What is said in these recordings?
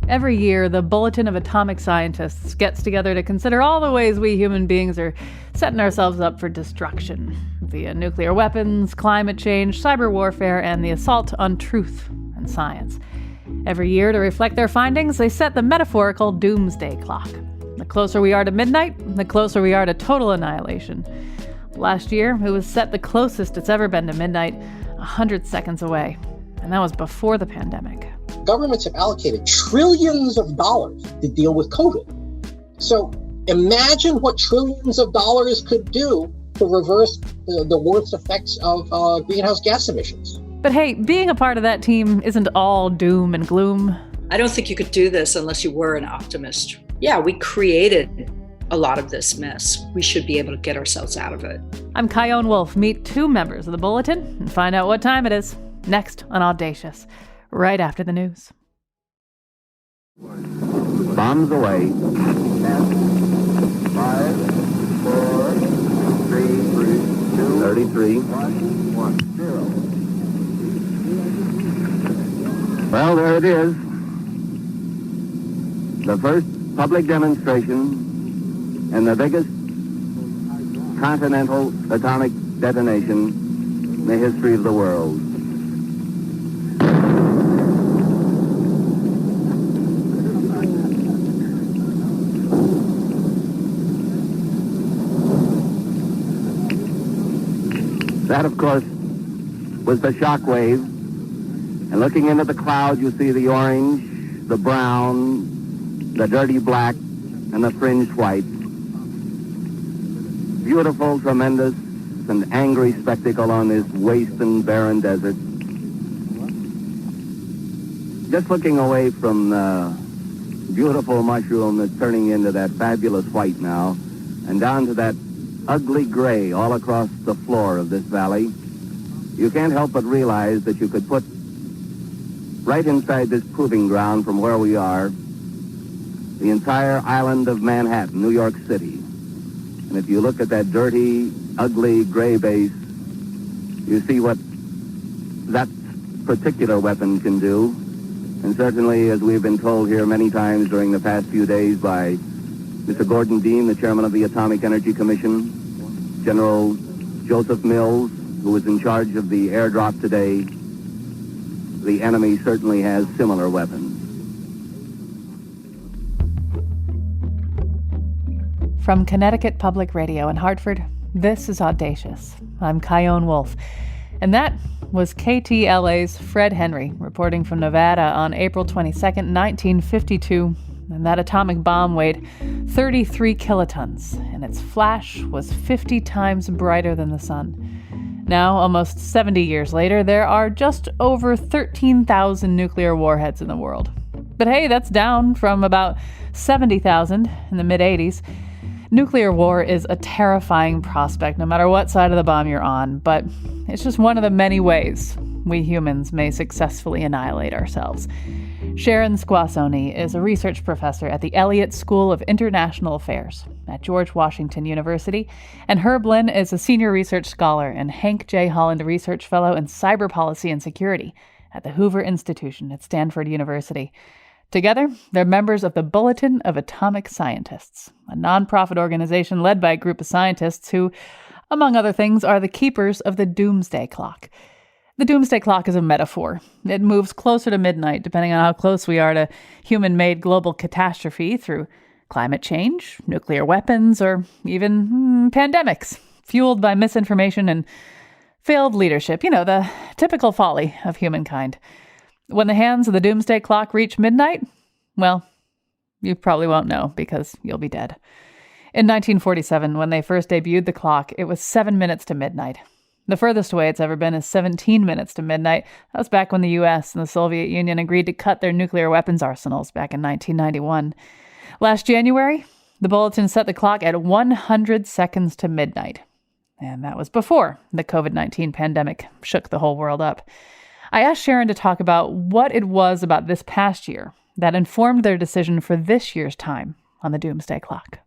Every year, the Bulletin of Atomic Scientists gets together to consider all the ways we human beings are setting ourselves up for destruction via nuclear weapons, climate change, cyber warfare, and the assault on truth and science. Every year, to reflect their findings, they set the metaphorical Doomsday Clock. The closer we are to midnight, the closer we are to total annihilation. Last year, it was set the closest it's ever been to midnight, 100 seconds away. And that was before the pandemic. Governments have allocated trillions of dollars to deal with COVID. So imagine what trillions of dollars could do to reverse the worst effects of greenhouse gas emissions. But hey, being a part of that team isn't all doom and gloom. I don't think you could do this unless you were an optimist. Yeah, we created a lot of this mess. We should be able to get ourselves out of it. I'm Kyone Wolf. Meet two members of the Bulletin and find out what time it is. Next on Audacious, right after the news. Bombs away. 10, 5, 4, 3, 2, 33. 1, 0. Well, there it is. The first public demonstration in the biggest continental atomic detonation in the history of the world. That, of course, was the shock wave. And looking into the cloud, you see the orange, the brown, the dirty black, and the fringed white. Beautiful, tremendous, and angry spectacle on this waste and barren desert. Just looking away from the beautiful mushroom that's turning into that fabulous white now, and down to that ugly gray all across the floor of this valley, you can't help but realize that you could put right inside this proving ground from where we are the entire island of Manhattan, New York City. And if you look at that dirty, ugly gray base, you see what that particular weapon can do. And certainly, as we've been told here many times during the past few days by Mr. Gordon Dean, the chairman of the Atomic Energy Commission, General Joseph Mills, who was in charge of the airdrop today, the enemy certainly has similar weapons. From Connecticut Public Radio in Hartford, this is Audacious. I'm Kyone Wolf. And that was KTLA's Fred Henry reporting from Nevada on April 22nd, 1952. And that atomic bomb weighed 33 kilotons, and its flash was 50 times brighter than the sun. Now, almost 70 years later, there are just over 13,000 nuclear warheads in the world. But hey, that's down from about 70,000 in the mid-'80s. Nuclear war is a terrifying prospect, no matter what side of the bomb you're on, but it's just one of the many ways we humans may successfully annihilate ourselves. Sharon Squassoni is a research professor at the Elliott School of International Affairs at George Washington University, and Herb Lynn is a senior research scholar and Hank J. Holland Research Fellow in Cyber Policy and Security at the Hoover Institution at Stanford University. Together, they're members of the Bulletin of Atomic Scientists, a nonprofit organization led by a group of scientists who, among other things, are the keepers of the Doomsday Clock. The Doomsday Clock is a metaphor. It moves closer to midnight, depending on how close we are to human-made global catastrophe through climate change, nuclear weapons, or even pandemics, fueled by misinformation and failed leadership. You know, the typical folly of humankind. When the hands of the Doomsday Clock reach midnight, well, you probably won't know because you'll be dead. In 1947, when they first debuted the clock, it was 7 minutes to midnight. The furthest away it's ever been is 17 minutes to midnight. That was back when the U.S. and the Soviet Union agreed to cut their nuclear weapons arsenals back in 1991. Last January, the Bulletin set the clock at 100 seconds to midnight. And that was before the COVID-19 pandemic shook the whole world up. I asked Sharon to talk about what it was about this past year that informed their decision for this year's time on the Doomsday Clock.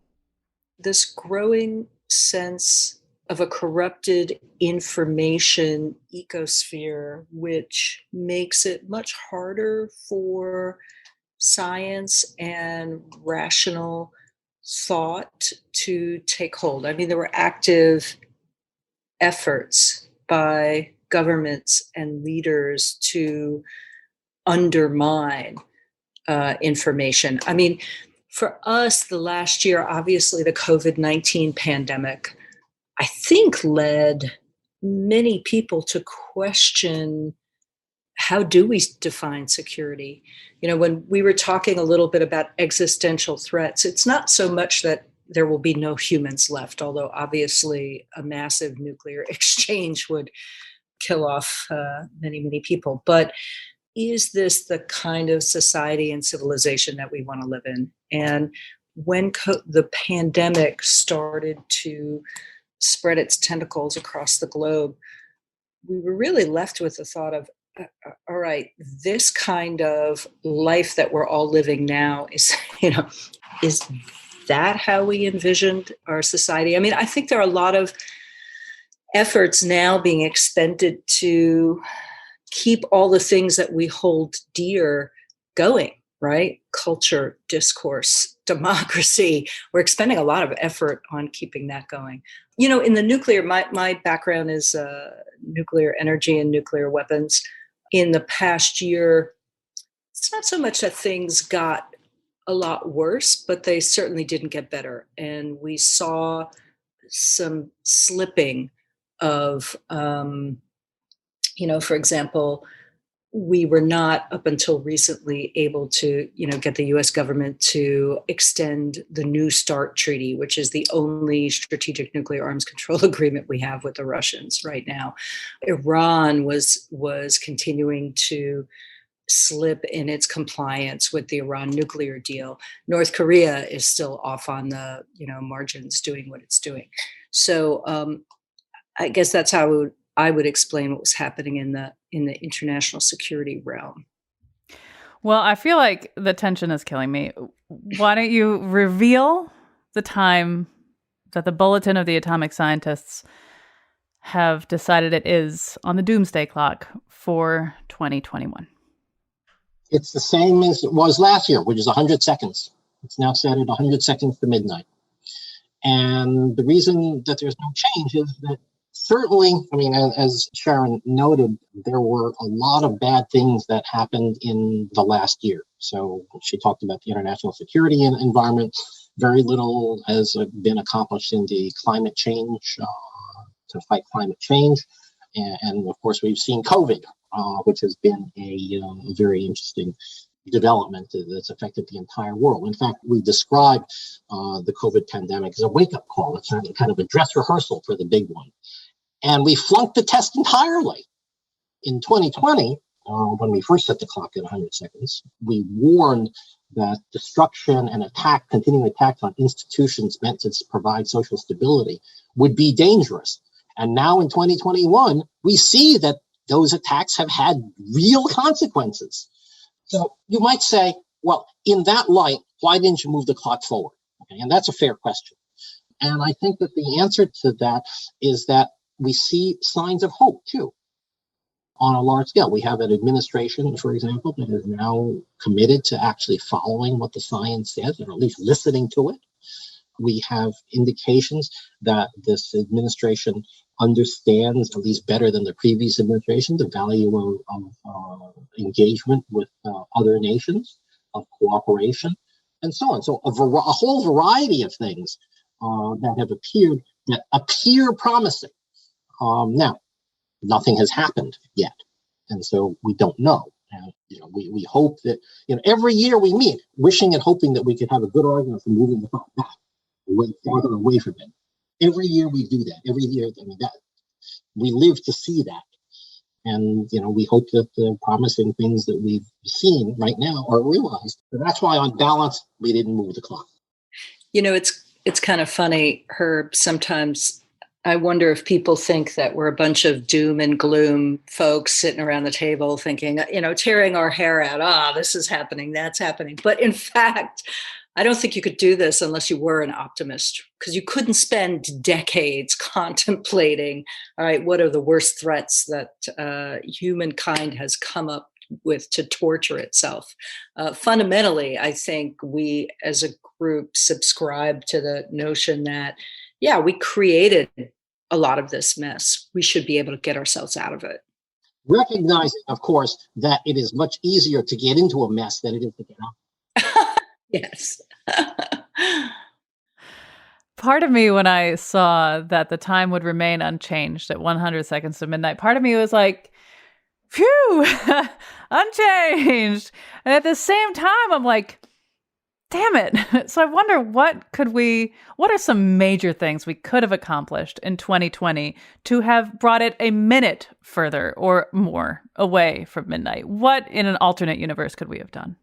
This growing sense of a corrupted information ecosphere, which makes it much harder for science and rational thought to take hold. I mean, there were active efforts by governments and leaders to undermine information. I mean, for us, the last year, obviously, the COVID-19 pandemic, I think, led many people to question, how do we define security? You know, when we were talking a little bit about existential threats, it's not so much that there will be no humans left, although obviously a massive nuclear exchange would kill off many, many people. But is this the kind of society and civilization that we want to live in? And when the pandemic started to spread its tentacles across the globe, we were really left with the thought of, all right, this kind of life that we're all living now is, is that how we envisioned our society? I mean, I think there are a lot of efforts now being expended to keep all the things that we hold dear going, right? Culture, discourse, democracy. We're expending a lot of effort on keeping that going. You know, in the nuclear, my background is nuclear energy and nuclear weapons. In the past year, it's not so much that things got a lot worse, but they certainly didn't get better. And we saw some slipping of, for example, we were not up until recently able to, get the US government to extend the New START treaty, which is the only strategic nuclear arms control agreement we have with the Russians right now. Iran was continuing to slip in its compliance with the Iran nuclear deal. North Korea is still off on the, margins doing what it's doing. So I guess that's how I would explain what was happening in the international security realm. Well, I feel like the tension is killing me. Why don't you reveal the time that the Bulletin of the Atomic Scientists have decided it is on the Doomsday Clock for 2021? It's the same as it was last year, which is 100 seconds. It's now set at 100 seconds to midnight. And the reason that there's no change is that certainly, as Sharon noted, there were a lot of bad things that happened in the last year. So she talked about the international security and environment. Very little has been accomplished in the climate change, to fight climate change. And of course, we've seen COVID, which has been a very interesting development that's affected the entire world. In fact, we described the COVID pandemic as a wake-up call. It's kind of a dress rehearsal for the big one. And we flunked the test entirely. In 2020, when we first set the clock at 100 seconds, we warned that destruction and continuing attacks on institutions meant to provide social stability would be dangerous. And now in 2021, we see that those attacks have had real consequences. So you might say, well, in that light, why didn't you move the clock forward? Okay, and that's a fair question. And I think that the answer to that is that we see signs of hope, too, on a large scale. We have an administration, for example, that is now committed to actually following what the science says, or at least listening to it. We have indications that this administration understands, at least better than the previous administration, the value of engagement with other nations, of cooperation, and so on. So a whole variety of things that have appeared that appear promising. Now, nothing has happened yet, and so we don't know. And we hope that every year we meet, wishing and hoping that we could have a good argument for moving the clock back, farther away from it. Every year we do that. Every year, that we live to see that, and we hope that the promising things that we've seen right now are realized. So that's why, on balance, we didn't move the clock. It's kind of funny, Herb. Sometimes I wonder if people think that we're a bunch of doom and gloom folks sitting around the table thinking, tearing our hair out. This is happening, that's happening. But in fact, I don't think you could do this unless you were an optimist, because you couldn't spend decades contemplating, all right, what are the worst threats that humankind has come up with to torture itself. Fundamentally, I think we as a group subscribe to the notion that, yeah, we created a lot of this mess. We should be able to get ourselves out of it. Recognizing, of course, that it is much easier to get into a mess than it is to get out. Yes. Part of me, when I saw that the time would remain unchanged at 100 seconds to midnight, part of me was like, phew, unchanged. And at the same time, I'm like, damn it. So I wonder what are some major things we could have accomplished in 2020 to have brought it a minute further or more away from midnight? What in an alternate universe could we have done?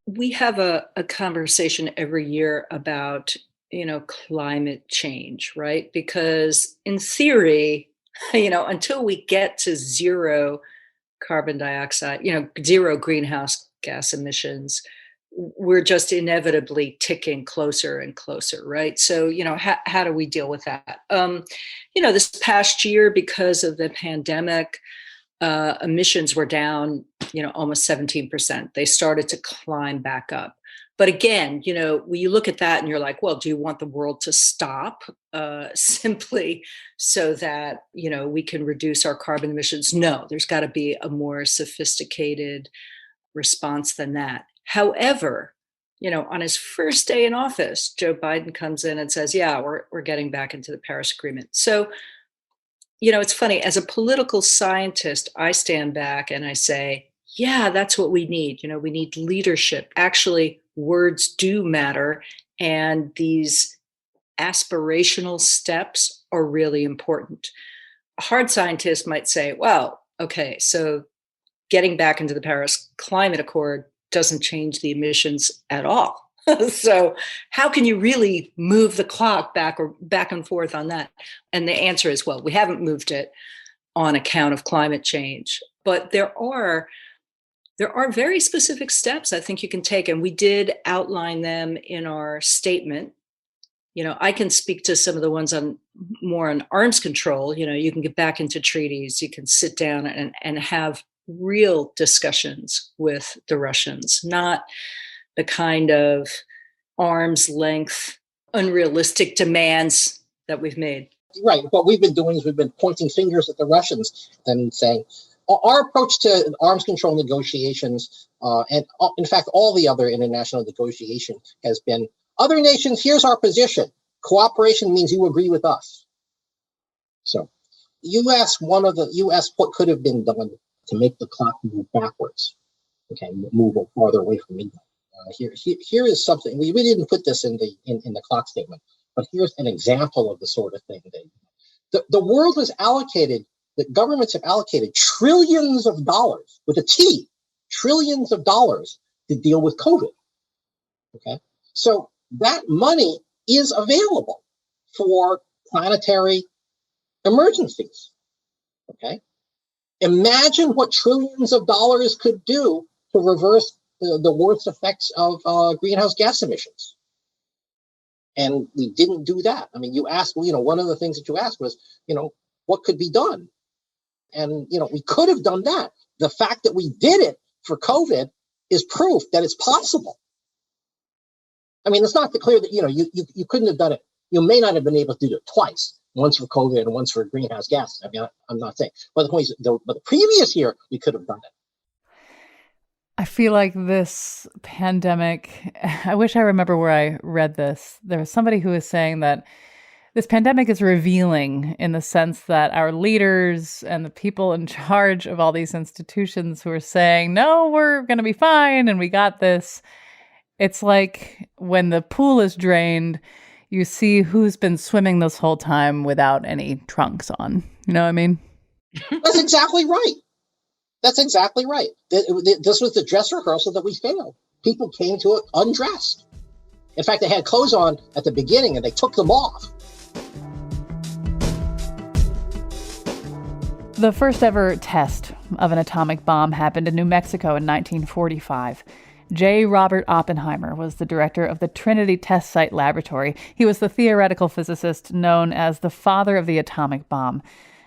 We have a conversation every year about, climate change, right? Because in theory, until we get to zero carbon dioxide, zero greenhouse gas emissions, we're just inevitably ticking closer and closer, right? So, how do we deal with that? This past year, because of the pandemic, emissions were down, almost 17%. They started to climb back up. But again, when you look at that and you're like, well, do you want the world to stop simply so that, we can reduce our carbon emissions? No, there's got to be a more sophisticated response than that. However, on his first day in office, Joe Biden comes in and says, yeah, we're getting back into the Paris Agreement. So, it's funny, as a political scientist, I stand back and I say, yeah, that's what we need. We need leadership. Actually, words do matter. And these aspirational steps are really important. A hard scientist might say, well, okay, so getting back into the Paris Climate Accord doesn't change the emissions at all. So how can you really move the clock back and forth on that? And the answer is, well, we haven't moved it on account of climate change, but there are very specific steps I think you can take. And we did outline them in our statement. I can speak to some of the ones more on arms control. You can get back into treaties, you can sit down and have real discussions with the Russians, not the kind of arm's length, unrealistic demands that we've made. Right. What we've been doing is we've been pointing fingers at the Russians and saying, our approach to arms control negotiations, and in fact, all the other international negotiation has been, other nations, here's our position. Cooperation means you agree with us. So you asked what could have been done to make the clock move backwards, move farther away from midnight. Here is something, we didn't put this in the clock statement, but here's an example of the sort of thing that the world has allocated, the governments have allocated trillions of dollars, with a T, trillions of dollars to deal with COVID. Okay, so that money is available for planetary emergencies. Okay, imagine what trillions of dollars could do to reverse the worst effects of greenhouse gas emissions. And we didn't do that. I mean, you asked, one of the things that you asked was, what could be done? And, we could have done that. The fact that we did it for COVID is proof that it's possible. I mean, it's not clear that, you couldn't have done it. You may not have been able to do it twice, once for COVID and once for greenhouse gases. I mean, I'm not saying, but the point is, but the previous year, we could have done it. I feel like this pandemic, I wish I remember where I read this. There was somebody who was saying that this pandemic is revealing in the sense that our leaders and the people in charge of all these institutions who are saying, no, we're going to be fine and we got this. It's like when the pool is drained, you see who's been swimming this whole time without any trunks on. You know what I mean? That's exactly right. That's exactly right. This was the dress rehearsal that we failed. People came to it undressed. In fact, they had clothes on at the beginning and they took them off. The first ever test of an atomic bomb happened in New Mexico in 1945. J. Robert Oppenheimer was the director of the Trinity Test Site Laboratory. He was the theoretical physicist known as the father of the atomic bomb.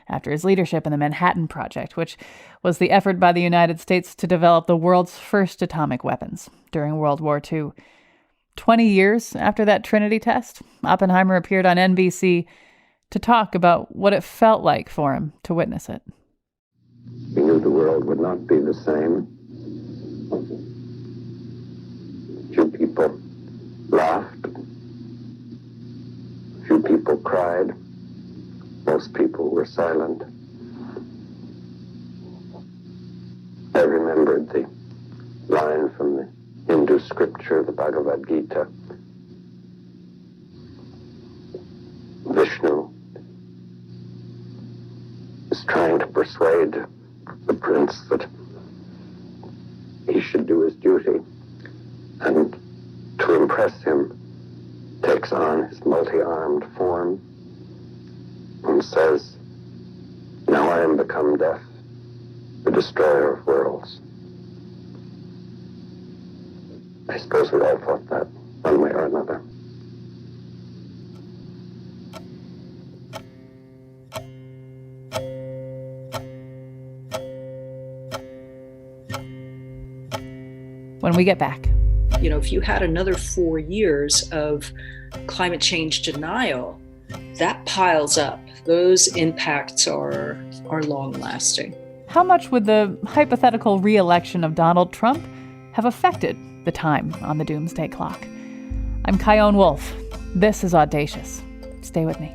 after his leadership in the Manhattan Project, which was the effort by the United States to develop the world's first atomic weapons during World War II. 20 years after that Trinity test, Oppenheimer appeared on NBC to talk about what it felt like for him to witness it. We knew the world would not be the same. Few people laughed. Few people cried. Most people were silent. I remembered the line from the Hindu scripture, the Bhagavad Gita. Vishnu is trying to persuade the prince that he should do his duty, and to impress him takes on his multi-armed form and says, "Now I am become death, the destroyer of worlds." I suppose we all thought that one way or another. When we get back. If you had another 4 years of climate change denial, that piles up. Those impacts are long lasting. How much would the hypothetical re-election of Donald Trump have affected the time on the Doomsday Clock? I'm Chion Wolf. This is Audacious. Stay with me.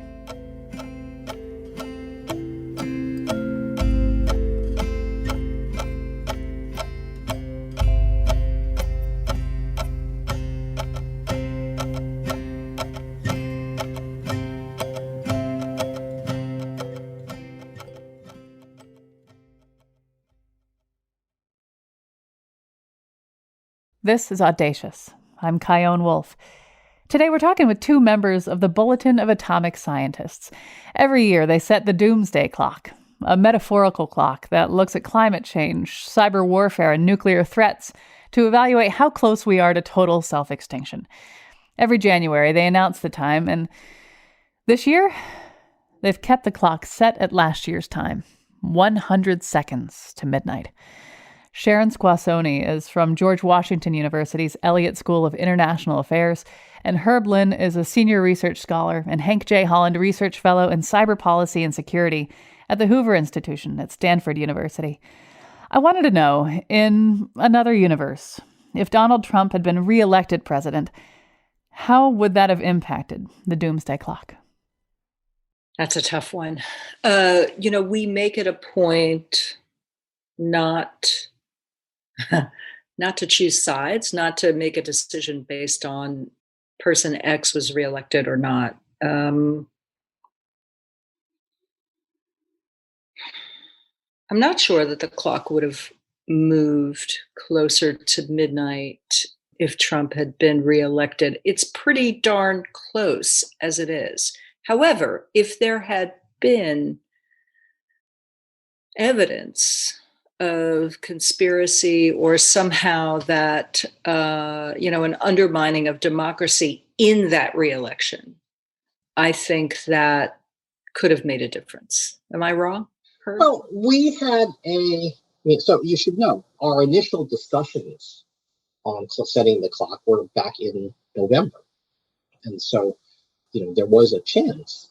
This is Audacious. I'm Chion Wolf. Today we're talking with two members of the Bulletin of Atomic Scientists. Every year they set the Doomsday Clock, a metaphorical clock that looks at climate change, cyber warfare, and nuclear threats to evaluate how close we are to total self-extinction. Every January they announce the time, and this year they've kept the clock set at last year's time, 100 seconds to midnight. Sharon Squassoni is from George Washington University's Elliott School of International Affairs, and Herb Lynn is a senior research scholar and Hank J. Holland Research Fellow in Cyber Policy and Security at the Hoover Institution at Stanford University. I wanted to know, in another universe, if Donald Trump had been re-elected president, how would that have impacted the Doomsday Clock? That's a tough one. We make it a point not to choose sides, not to make a decision based on person X was reelected or not. I'm not sure that the clock would have moved closer to midnight if Trump had been reelected. It's pretty darn close as it is. However, if there had been evidence of conspiracy or somehow that, an undermining of democracy in that reelection, I think that could have made a difference. Am I wrong? Herb? Well, we had so you should know, our initial discussions on setting the clock were back in November. And so, there was a chance,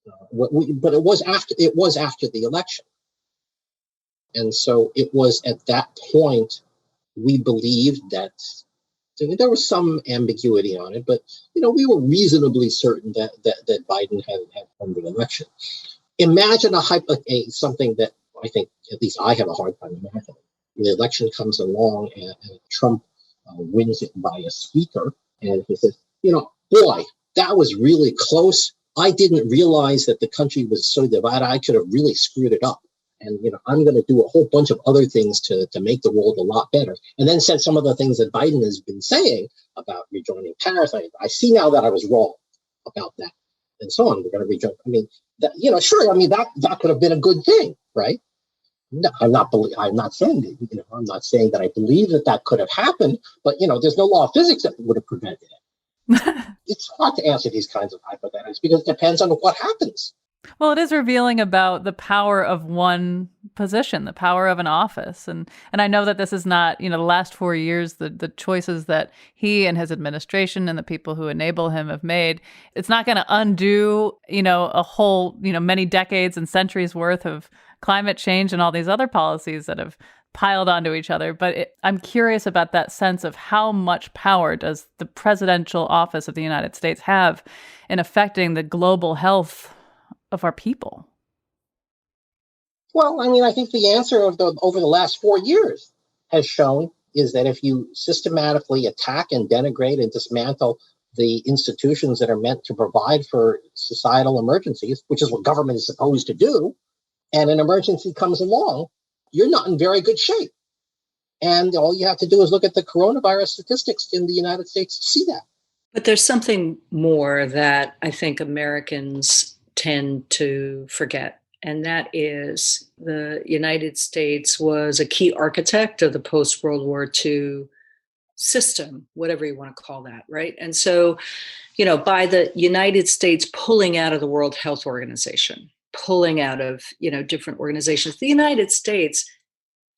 but it was after the election. And so it was at that point we believed that there was some ambiguity on it, but we were reasonably certain that Biden had won the election. Imagine something that I think at least I have a hard time imagining. The election comes along and Trump wins it by a squeaker, and he says, "Boy, that was really close. I didn't realize that the country was so divided. I could have really screwed it up. And, I'm going to do a whole bunch of other things to make the world a lot better." And then said some of the things that Biden has been saying about rejoining Paris. I see now that I was wrong about that, and so on. We're going to rejoin. That could have been a good thing, right? No, I'm not saying that, I'm not saying that I believe that could have happened, but, there's no law of physics that would have prevented it. It's hard to answer these kinds of hypotheticals because it depends on what happens. Well, it is revealing about the power of one position, the power of an office. And I know that this is not, the last 4 years, the choices that he and his administration and the people who enable him have made, it's not going to undo, a whole, many decades and centuries worth of climate change and all these other policies that have piled onto each other. But I'm curious about that sense of how much power does the presidential office of the United States have in affecting the global health of our people? Well, I mean, I think the answer over the last 4 years has shown is that if you systematically attack and denigrate and dismantle the institutions that are meant to provide for societal emergencies, which is what government is supposed to do, and an emergency comes along, you're not in very good shape. And all you have to do is look at the coronavirus statistics in the United States to see that. But there's something more that I think Americans tend to forget. And that is the United States was a key architect of the post-World War II system, whatever you want to call that, right? And so, by the United States pulling out of the World Health Organization, pulling out of, different organizations, the United States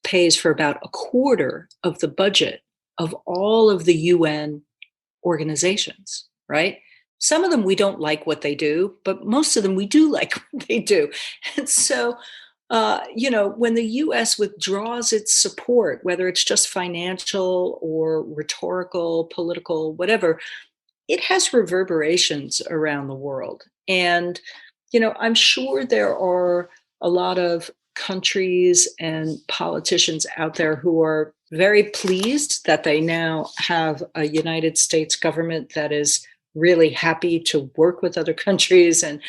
pays for about a quarter of the budget of all of the UN organizations, right? Some of them we don't like what they do, but most of them we do like what they do. And so, when the US withdraws its support, whether it's just financial or rhetorical, political, whatever, it has reverberations around the world. And, I'm sure there are a lot of countries and politicians out there who are very pleased that they now have a United States government that is really happy to work with other countries and,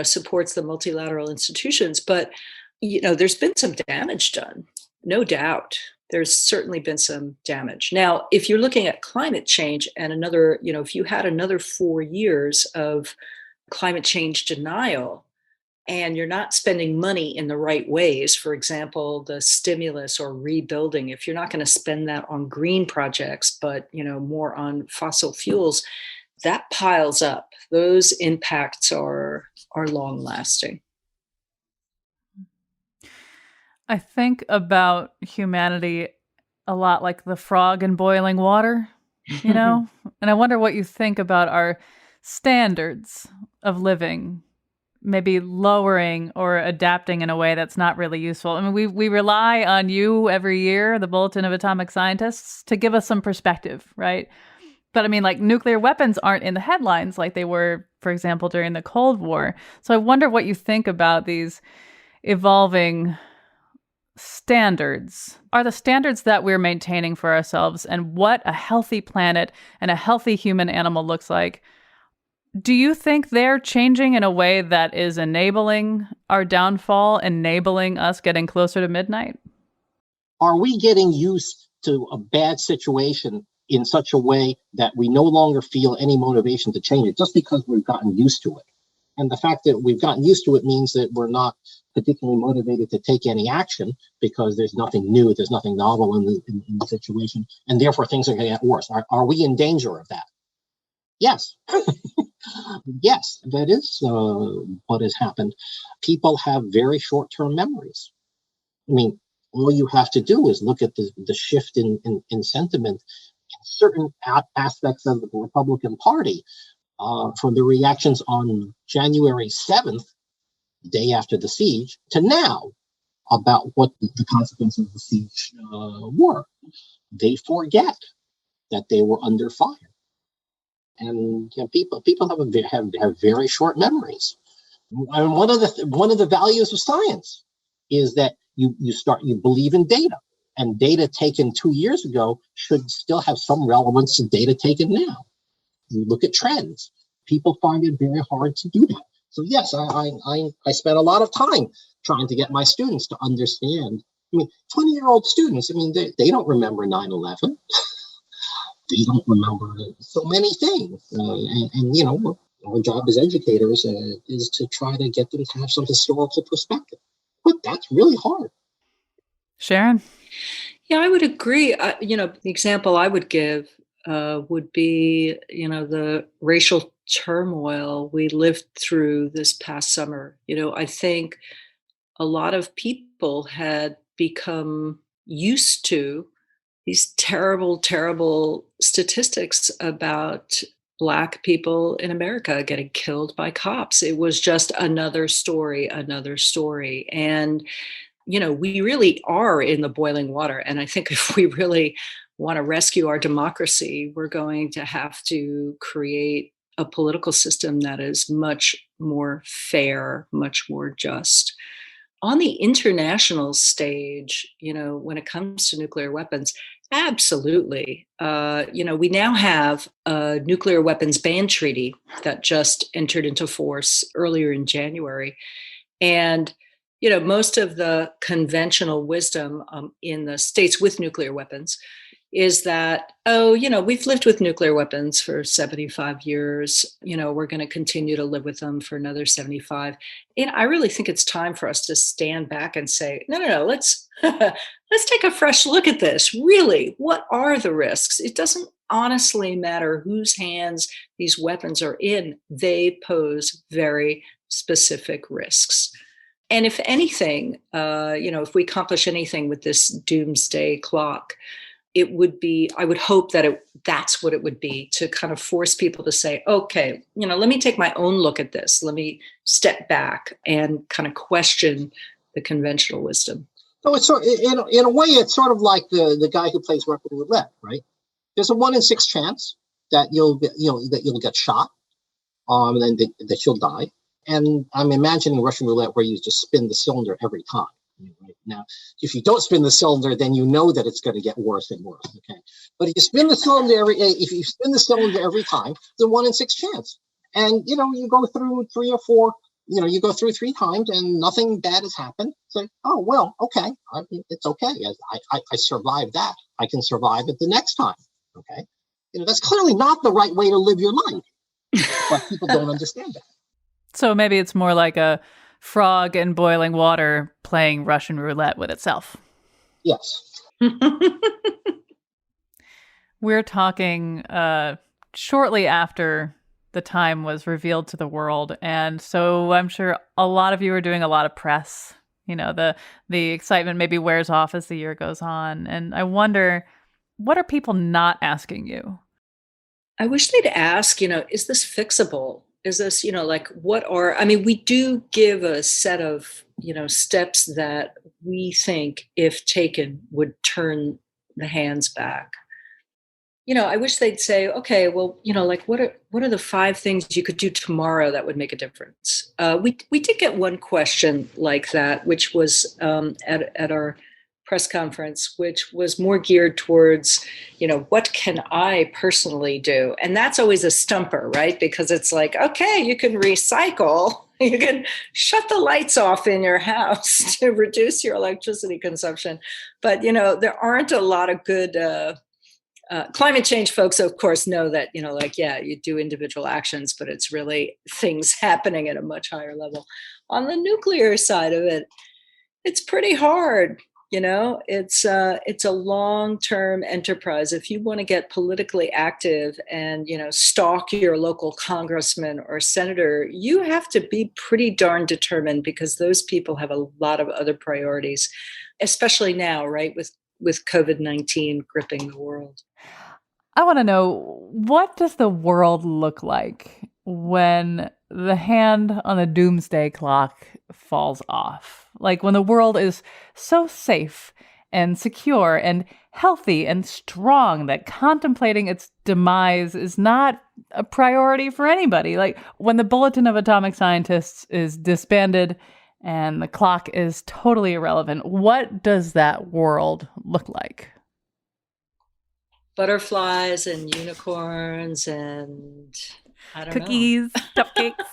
supports the multilateral institutions. But, there's been some damage done, no doubt. There's certainly been some damage. Now, if you're looking at climate change and another, if you had another 4 years of climate change denial, and you're not spending money in the right ways, for example, the stimulus or rebuilding, if you're not going to spend that on green projects, but more on fossil fuels, that piles up. Those impacts are long lasting. I think about humanity a lot like the frog in boiling water, and I wonder what you think about our standards of living, maybe lowering or adapting in a way that's not really useful. I mean, we rely on you every year, the Bulletin of Atomic Scientists, to give us some perspective, right? But I mean, like, nuclear weapons aren't in the headlines like they were, for example, during the Cold War. So I wonder what you think about these evolving standards. Are the standards that we're maintaining for ourselves and what a healthy planet and a healthy human animal looks like, do you think they're changing in a way that is enabling our downfall, enabling us getting closer to midnight? Are we getting used to a bad situation in such a way that we no longer feel any motivation to change it just because we've gotten used to it? And the fact that we've gotten used to it means that we're not particularly motivated to take any action because there's nothing new, there's nothing novel in the situation, and therefore things are going to get worse. Are we in danger of that? Yes. Yes, that is what has happened. People have very short-term memories. I mean, all you have to do is look at the shift in sentiment in certain aspects of the Republican Party from the reactions on January 7th, the day after the siege, to now about what the consequences of the siege were. They forget that they were under fire. And people have very short memories. And one of the values of science is that you believe in data, and data taken 2 years ago should still have some relevance to data taken now. You look at trends. People find it very hard to do that. So yes, I spent a lot of time trying to get my students to understand. I mean, 20-year-old students, I mean, they don't remember 9/11. They don't remember so many things. And our job as educators is to try to get them to have some historical perspective. But that's really hard. Sharon? Yeah, I would agree. The example I would give would be, the racial turmoil we lived through this past summer. I think a lot of people had become used to these terrible, terrible statistics about Black people in America getting killed by cops. It was just another story, another story. And, we really are in the boiling water. And I think if we really want to rescue our democracy, we're going to have to create a political system that is much more fair, much more just. On the international stage, when it comes to nuclear weapons, absolutely. We now have a nuclear weapons ban treaty that just entered into force earlier in January. And, most of the conventional wisdom in the states with nuclear weapons is that, we've lived with nuclear weapons for 75 years. We're going to continue to live with them for another 75. And I really think it's time for us to stand back and say, no, let's take a fresh look at this. Really, what are the risks? It doesn't honestly matter whose hands these weapons are in. They pose very specific risks. And if anything, if we accomplish anything with this doomsday clock, it would be, I would hope that that's what it would be, to kind of force people to say, okay, let me take my own look at this. Let me step back and kind of question the conventional wisdom. So it's in a way, it's sort of like the guy who plays Russian roulette, right? There's a 1 in 6 chance that you'll get shot, and then that you'll die. And I'm imagining Russian roulette where you just spin the cylinder every time. Right now, if you don't spin the cylinder, then you know that it's going to get worse and worse. Okay, but if you spin the cylinder every time, it's a 1 in 6 chance. And you go through 3 or 4. You go through 3 times and nothing bad has happened. It's oh well, okay, it's okay. I survived that. I can survive it the next time. Okay, that's clearly not the right way to live your life, but people don't understand that. So maybe it's more like a frog in boiling water playing Russian roulette with itself. Yes. We're talking shortly after the time was revealed to the world. And so I'm sure a lot of you are doing a lot of press. The excitement maybe wears off as the year goes on. And I wonder, what are people not asking you? I wish they'd ask, is this fixable? Is this, we do give a set of, steps that we think, if taken, would turn the hands back. I wish they'd say, okay, well, what are the 5 things you could do tomorrow that would make a difference? We did get one question like that, which was at our press conference, which was more geared towards, what can I personally do? And that's always a stumper, right? Because it's like, okay, you can recycle, you can shut the lights off in your house to reduce your electricity consumption. But, there aren't a lot of good climate change folks, of course, know that, you do individual actions, but it's really things happening at a much higher level. On the nuclear side of it, it's pretty hard. It's a long-term enterprise. If you want to get politically active and, stalk your local congressman or senator, you have to be pretty darn determined, because those people have a lot of other priorities, especially now, right, with COVID-19 gripping the world. I want to know, what does the world look like when the hand on the doomsday clock falls off? Like when the world is so safe and secure and healthy and strong that contemplating its demise is not a priority for anybody. Like when the Bulletin of Atomic Scientists is disbanded and the clock is totally irrelevant, what does that world look like? Butterflies and unicorns and I don't cookies, know. Cupcakes,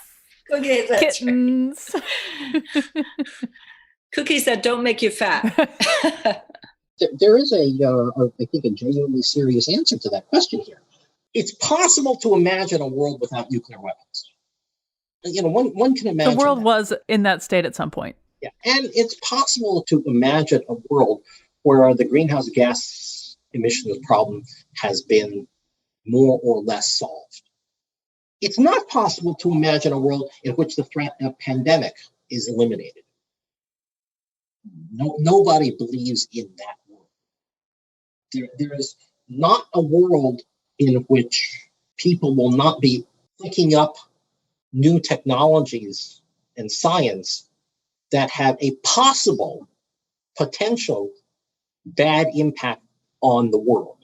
Cookies, kittens. Right. Cookies that don't make you fat. There is I think, a genuinely serious answer to that question here. It's possible to imagine a world without nuclear weapons. One can imagine the world that. Was in that state at some point. Yeah, and it's possible to imagine a world where the greenhouse gas emissions problem has been more or less solved. It's not possible to imagine a world in which the threat of pandemic is eliminated. Nobody believes in that world. There is not a world in which people will not be picking up new technologies and science that have a possible potential bad impact on the world.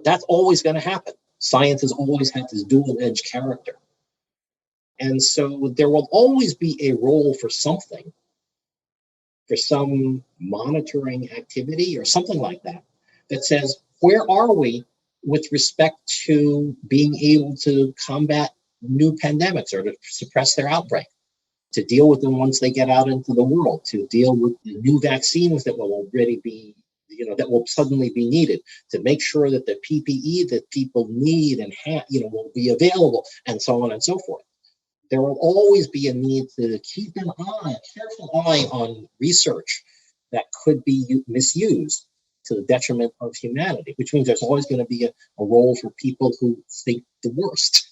That's always going to happen. Science has always had this dual-edged character. And so there will always be a role for something, for some monitoring activity or something like that, that says, where are we with respect to being able to combat new pandemics or to suppress their outbreak, to deal with them once they get out into the world, to deal with the new vaccines that will already be, that will suddenly be needed, to make sure that the PPE that people need and have, will be available, and so on and so forth. There will always be a need to keep a careful eye on research that could be misused to the detriment of humanity, which means there's always going to be a role for people who think the worst.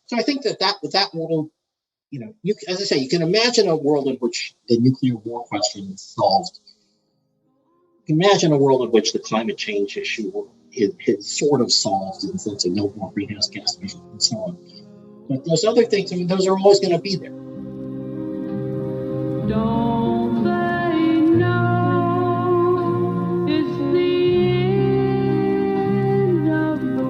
So I think that world, as I say, you can imagine a world in which the nuclear war question is solved. You can imagine a world in which the climate change issue is sort of solved in the sense of no more greenhouse gas emissions and so on. But those other things, those are always going to be there. Don't they know it's the end of the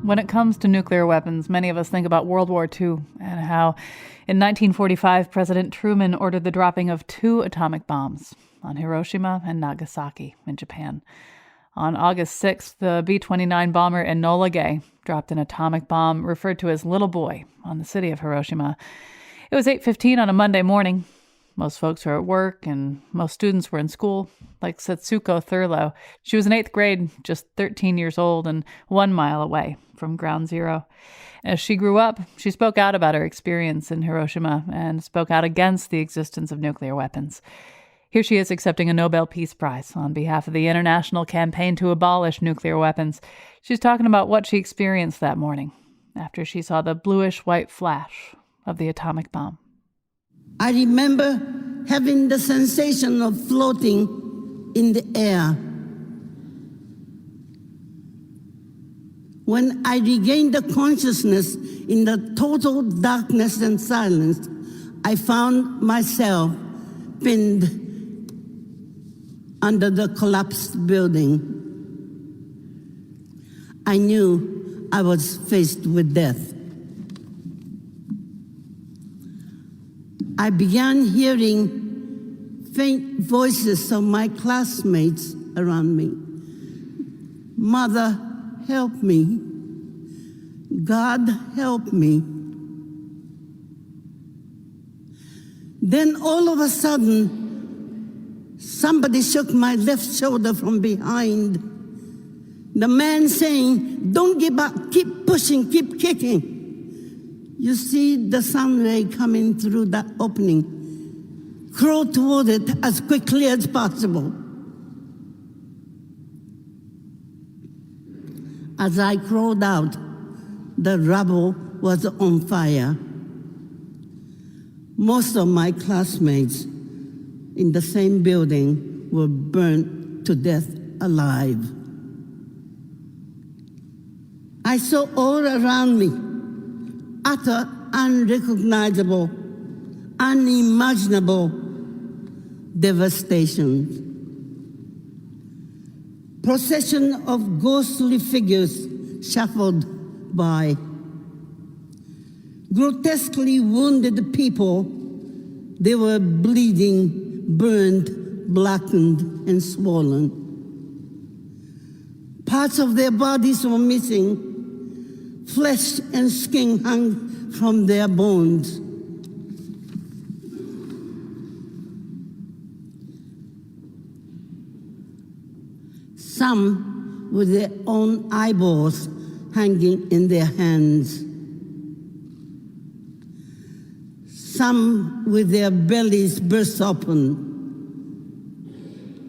When it comes to nuclear weapons, many of us think about World War II and how in 1945, President Truman ordered the dropping of 2 atomic bombs on Hiroshima and Nagasaki in Japan. On August 6th, the B-29 bomber Enola Gay dropped an atomic bomb referred to as Little Boy on the city of Hiroshima. It was 8:15 on a Monday morning. Most folks were at work and most students were in school, like Setsuko Thurlow. She was in 8th grade, just 13 years old and 1 mile away from Ground Zero. As she grew up, she spoke out about her experience in Hiroshima and spoke out against the existence of nuclear weapons. Here she is accepting a Nobel Peace Prize on behalf of the international campaign to abolish nuclear weapons. She's talking about what she experienced that morning after she saw the bluish-white flash of the atomic bomb. I remember having the sensation of floating in the air. When I regained the consciousness in the total darkness and silence, I found myself pinned under the collapsed building. I knew I was faced with death. I began hearing faint voices of my classmates around me. Mother, help me. God, help me. Then all of a sudden, somebody shook my left shoulder from behind. The man saying, "Don't give up, keep pushing, keep kicking." You see the sun ray coming through that opening. Crawl toward it as quickly as possible. As I crawled out, the rubble was on fire. Most of my classmates in the same building were burnt to death alive. I saw all around me utter, unrecognizable, unimaginable devastation. Procession of ghostly figures shuffled by. Grotesquely wounded people, they were bleeding, burned, blackened, and swollen. Parts of their bodies were missing. Flesh and skin hung from their bones. Some with their own eyeballs hanging in their hands. some with their bellies burst open,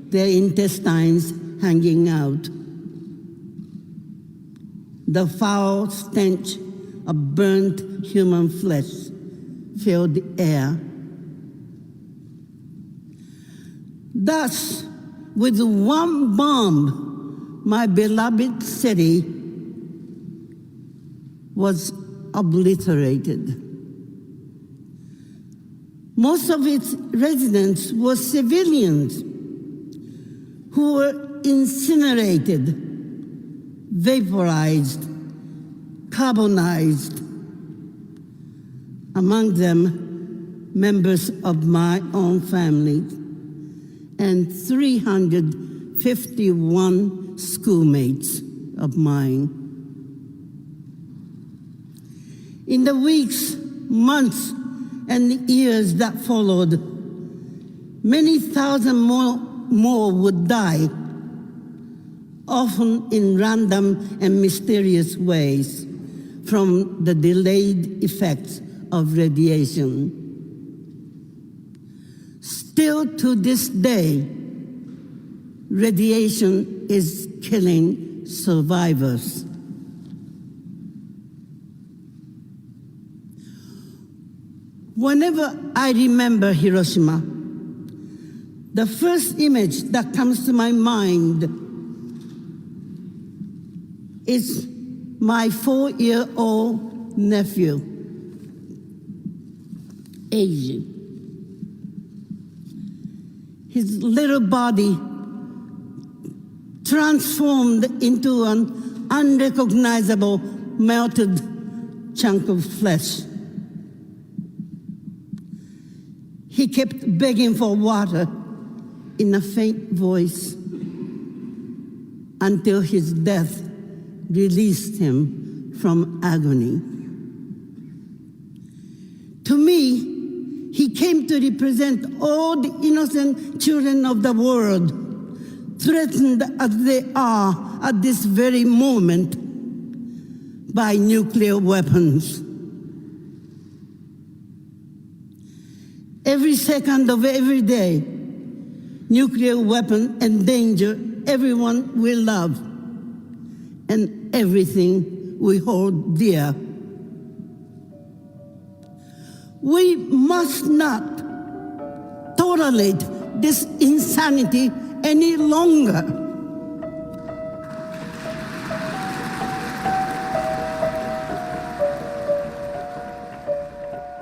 their intestines hanging out. The foul stench of burnt human flesh filled the air. Thus, with one bomb, my beloved city was obliterated. Most of its residents were civilians who were incinerated, vaporized, carbonized. Among them, members of my own family and 351 schoolmates of mine. In the weeks, months, and years that followed, many thousand more would die, often in random and mysterious ways, from the delayed effects of radiation. Still to this day, radiation is killing survivors. Whenever I remember Hiroshima, the first image that comes to my mind is my 4-year-old nephew, Eiji. His little body transformed into an unrecognizable melted chunk of flesh. He kept begging for water in a faint voice until his death released him from agony. To me, he came to represent all the innocent children of the world, threatened as they are at this very moment by nuclear weapons. Every second of every day, nuclear weapons endanger everyone we love and everything we hold dear. We must not tolerate this insanity any longer.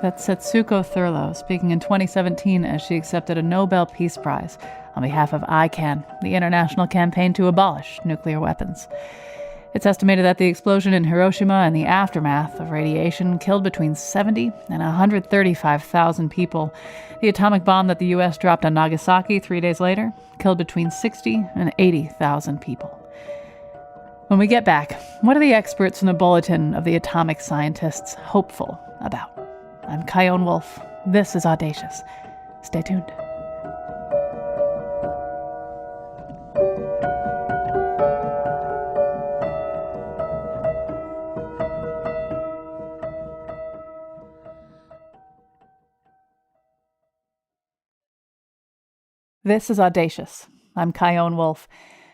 That's Setsuko Thurlow speaking in 2017 as she accepted a Nobel Peace Prize on behalf of ICAN, the international campaign to abolish nuclear weapons. It's estimated that the explosion in Hiroshima and the aftermath of radiation killed between 70 and 135,000 people. The atomic bomb that the U.S. dropped on Nagasaki 3 days later killed between 60 and 80,000 people. When we get back, what are the experts in the Bulletin of the Atomic Scientists hopeful about? I'm Chion Wolf. This is Audacious. Stay tuned. This is Audacious. I'm Chion Wolf.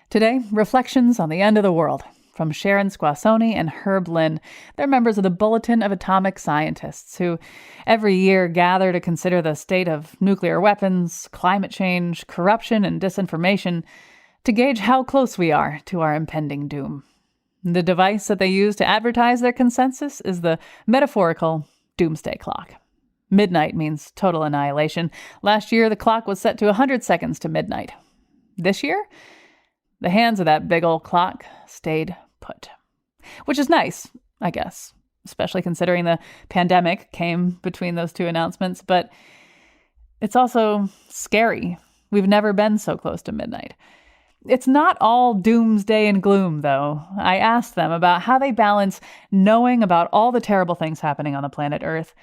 Today, reflections on the end of the world from Sharon Squassoni and Herb Lynn. They're members of the Bulletin of Atomic Scientists, who every year gather to consider the state of nuclear weapons, climate change, corruption, and disinformation to gauge how close we are to our impending doom. The device that they use to advertise their consensus is the metaphorical Doomsday Clock. Midnight means total annihilation. Last year, the clock was set to 100 seconds to midnight. This year, the hands of that big old clock stayed put. Which is nice, I guess, especially considering the pandemic came between those two announcements. But it's also scary. We've never been so close to midnight. It's not all doomsday and gloom, though. I asked them about how they balance knowing about all the terrible things happening on the planet Earth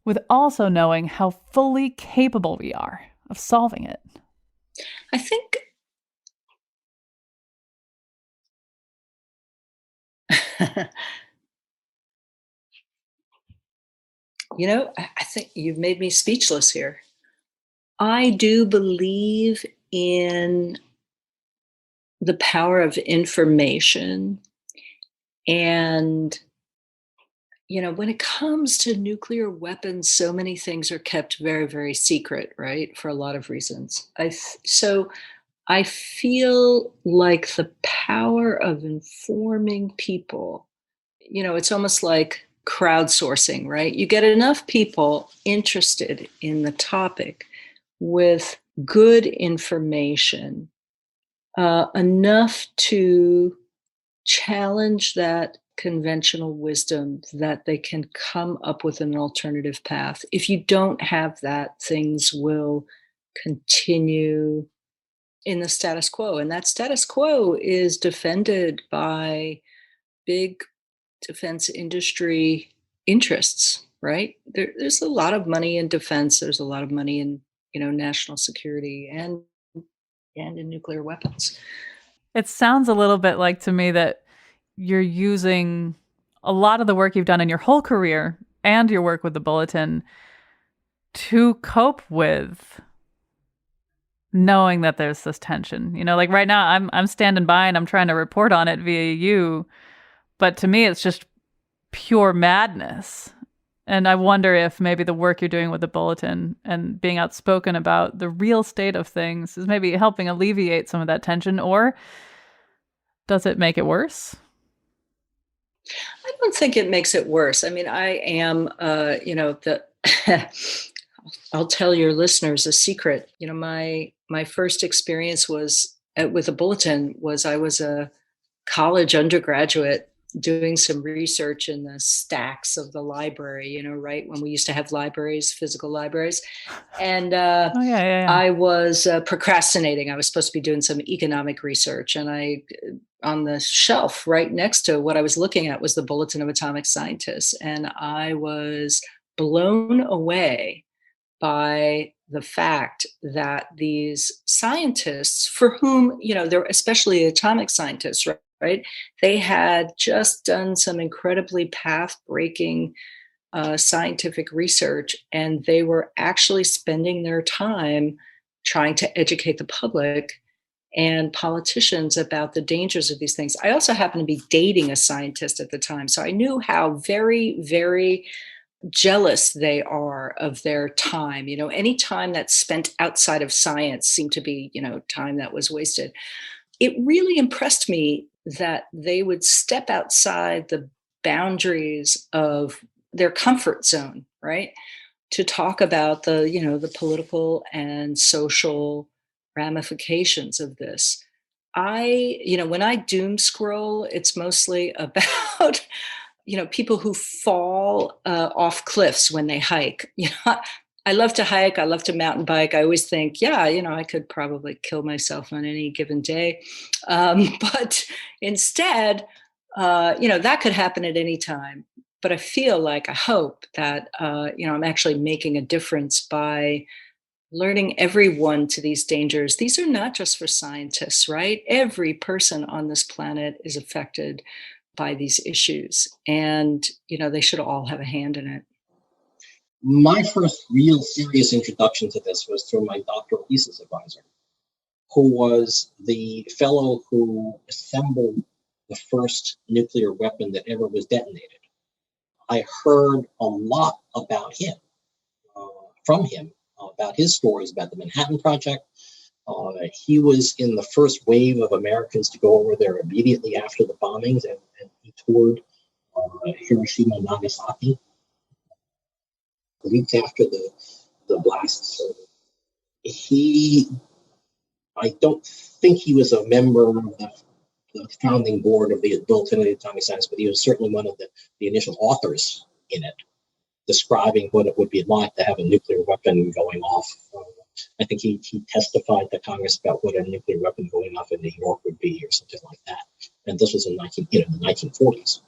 with also knowing how fully capable we are of solving it. I think I think you've made me speechless here. I do believe in the power of information. And, when it comes to nuclear weapons, so many things are kept very, very secret, right? For a lot of reasons. So I feel like the power of informing people, it's almost like crowdsourcing, right? You get enough people interested in the topic with good information, enough to challenge that conventional wisdom that they can come up with an alternative path. If you don't have that, things will continue in the status quo. And that status quo is defended by big defense industry interests, right? There's a lot of money in defense. There's a lot of money in, national security and in nuclear weapons. It sounds a little bit like to me that you're using a lot of the work you've done in your whole career and your work with the Bulletin to cope with knowing that there's this tension. Like right now I'm standing by and I'm trying to report on it via you, but to me it's just pure madness. And I wonder if maybe the work you're doing with the Bulletin and being outspoken about the real state of things is maybe helping alleviate some of that tension, or does it make it worse? I don't think it makes it worse. I mean, I am, I'll tell your listeners a secret. My first experience was with a Bulletin was I was a college undergraduate doing some research in the stacks of the library, right when we used to have libraries, physical libraries. And I was procrastinating. I was supposed to be doing some economic research. And on the shelf right next to what I was looking at was the Bulletin of Atomic Scientists. And I was blown away by the fact that these scientists, for whom, they're especially atomic scientists, right? They had just done some incredibly path-breaking scientific research, and they were actually spending their time trying to educate the public and politicians about the dangers of these things. I also happened to be dating a scientist at the time, so I knew how very, very jealous they are of their time. Any time that's spent outside of science seemed to be, time that was wasted. It really impressed me that they would step outside the boundaries of their comfort zone, right? To talk about the political and social ramifications of this. When I doom scroll, it's mostly about people who fall off cliffs when they hike. I love to hike. I love to mountain bike. I always think, I could probably kill myself on any given day. But instead, that could happen at any time. But I hope that, I'm actually making a difference by alerting everyone to these dangers. These are not just for scientists, right? Every person on this planet is affected by these issues. And, they should all have a hand in it. My first real serious introduction to this was through my doctoral thesis advisor, who was the fellow who assembled the first nuclear weapon that ever was detonated. I heard a lot about him, from him, about his stories about the Manhattan Project. He was in the first wave of Americans to go over there immediately after the bombings, and he toured Hiroshima and Nagasaki weeks after the blasts. So I don't think he was a member of the founding board of the Bulletin of Atomic Scientists, but he was certainly one of the initial authors in it, describing what it would be like to have a nuclear weapon going off. I think he testified to Congress about what a nuclear weapon going off in New York would be, or something like that. And this was in the 1940s.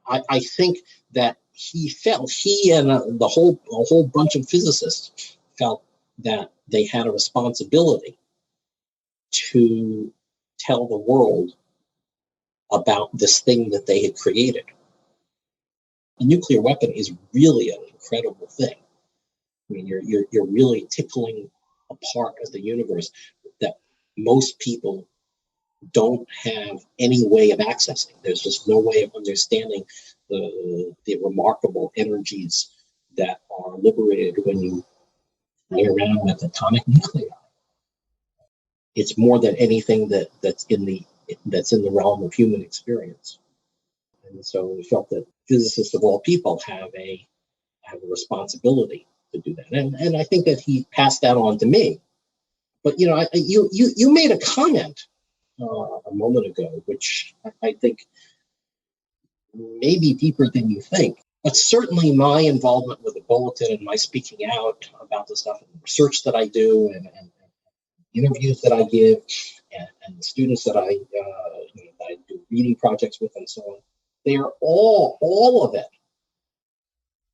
I think that he and the whole bunch of physicists felt that they had a responsibility to tell the world about this thing that they had created. A nuclear weapon is really incredible thing. I mean, you're really tickling a part of the universe that most people don't have any way of accessing. There's just no way of understanding the remarkable energies that are liberated when you play around with atomic nuclei. It's more than anything that's in the realm of human experience. And so we felt that physicists of all people have a responsibility to do that. And I think that he passed that on to me. But you made a comment a moment ago, which I think may be deeper than you think. But certainly my involvement with the Bulletin and my speaking out about the stuff and the research that I do and interviews that I give and the students that I do reading projects with and so on, they are all of it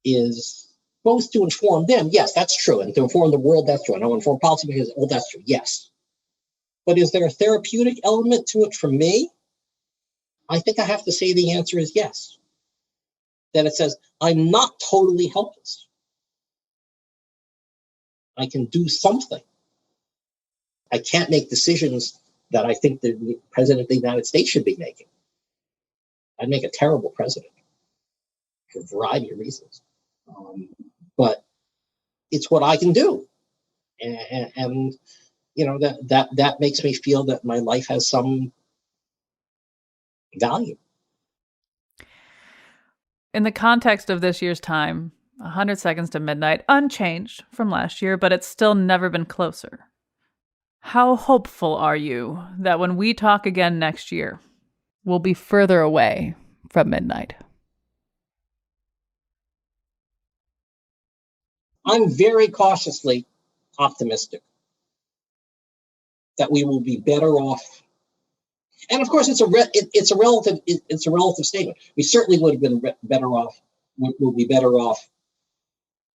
is both to inform them. Yes, that's true. And to inform the world, that's true. I know inform policymakers, that's true. Yes. But is there a therapeutic element to it for me? I think I have to say the answer is yes. That it says, I'm not totally helpless. I can do something. I can't make decisions that I think the President of the United States should be making. I'd make a terrible president for a variety of reasons. But it's what I can do. And that makes me feel that my life has some value. In the context of this year's time, 100 seconds to midnight, unchanged from last year, but it's still never been closer. How hopeful are you that when we talk again next year, we'll be further away from midnight? I'm very cautiously optimistic that we will be better off. And of course, it's a relative statement. We certainly would have been better off. We'll be better off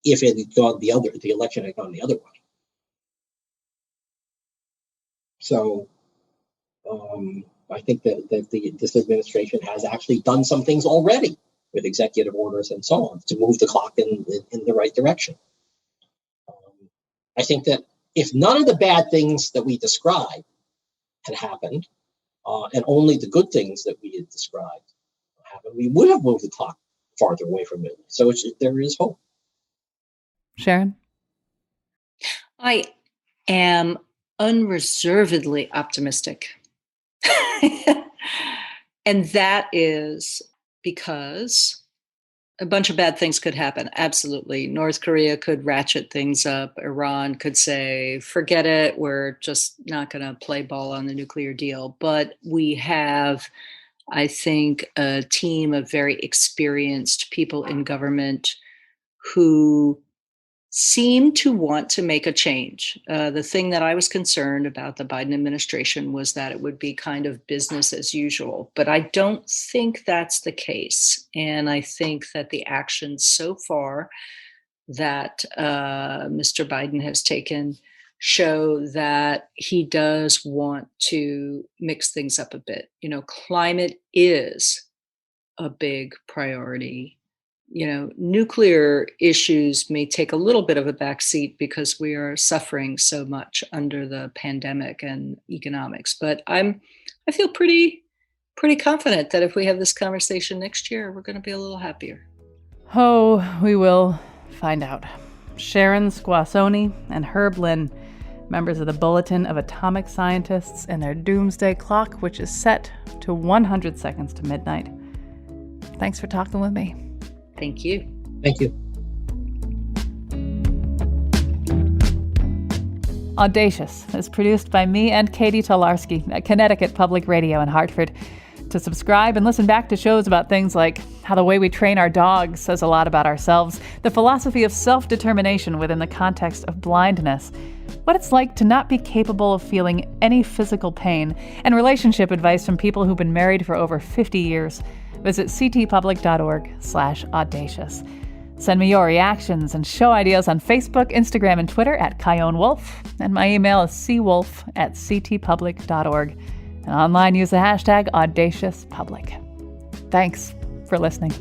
if it had gone the election had gone the other way. So I think that this administration has actually done some things already with executive orders and so on to move the clock in the right direction. I think that if none of the bad things that we described had happened, and only the good things that we had described happened, we would have moved the clock farther away from it. So there is hope. Sharon? I am unreservedly optimistic. And that is because a bunch of bad things could happen. Absolutely. North Korea could ratchet things up. Iran could say, forget it. We're just not going to play ball on the nuclear deal. But we have, I think, a team of very experienced people in government who seem to want to make a change. The thing that I was concerned about the Biden administration was that it would be kind of business as usual, but I don't think that's the case. And I think that the actions so far that Mr. Biden has taken show that he does want to mix things up a bit. Climate is a big priority. Nuclear issues may take a little bit of a backseat because we are suffering so much under the pandemic and economics. But I feel pretty confident that if we have this conversation next year, we're going to be a little happier. Oh, we will find out. Sharon Squassoni and Herb Lynn, members of the Bulletin of Atomic Scientists, and their Doomsday Clock, which is set to 100 seconds to midnight. Thanks for talking with me. Thank you. Thank you. Audacious is produced by me and Katie Tolarski at Connecticut Public Radio in Hartford. To subscribe and listen back to shows about things like how the way we train our dogs says a lot about ourselves, the philosophy of self-determination within the context of blindness, what it's like to not be capable of feeling any physical pain, and relationship advice from people who've been married for over 50 years, visit ctpublic.org/audacious. Send me your reactions and show ideas on Facebook, Instagram, and Twitter at Kyone Wolf, and my email is cwolf@ctpublic.org. And online, use the hashtag AudaciousPublic. Thanks for listening.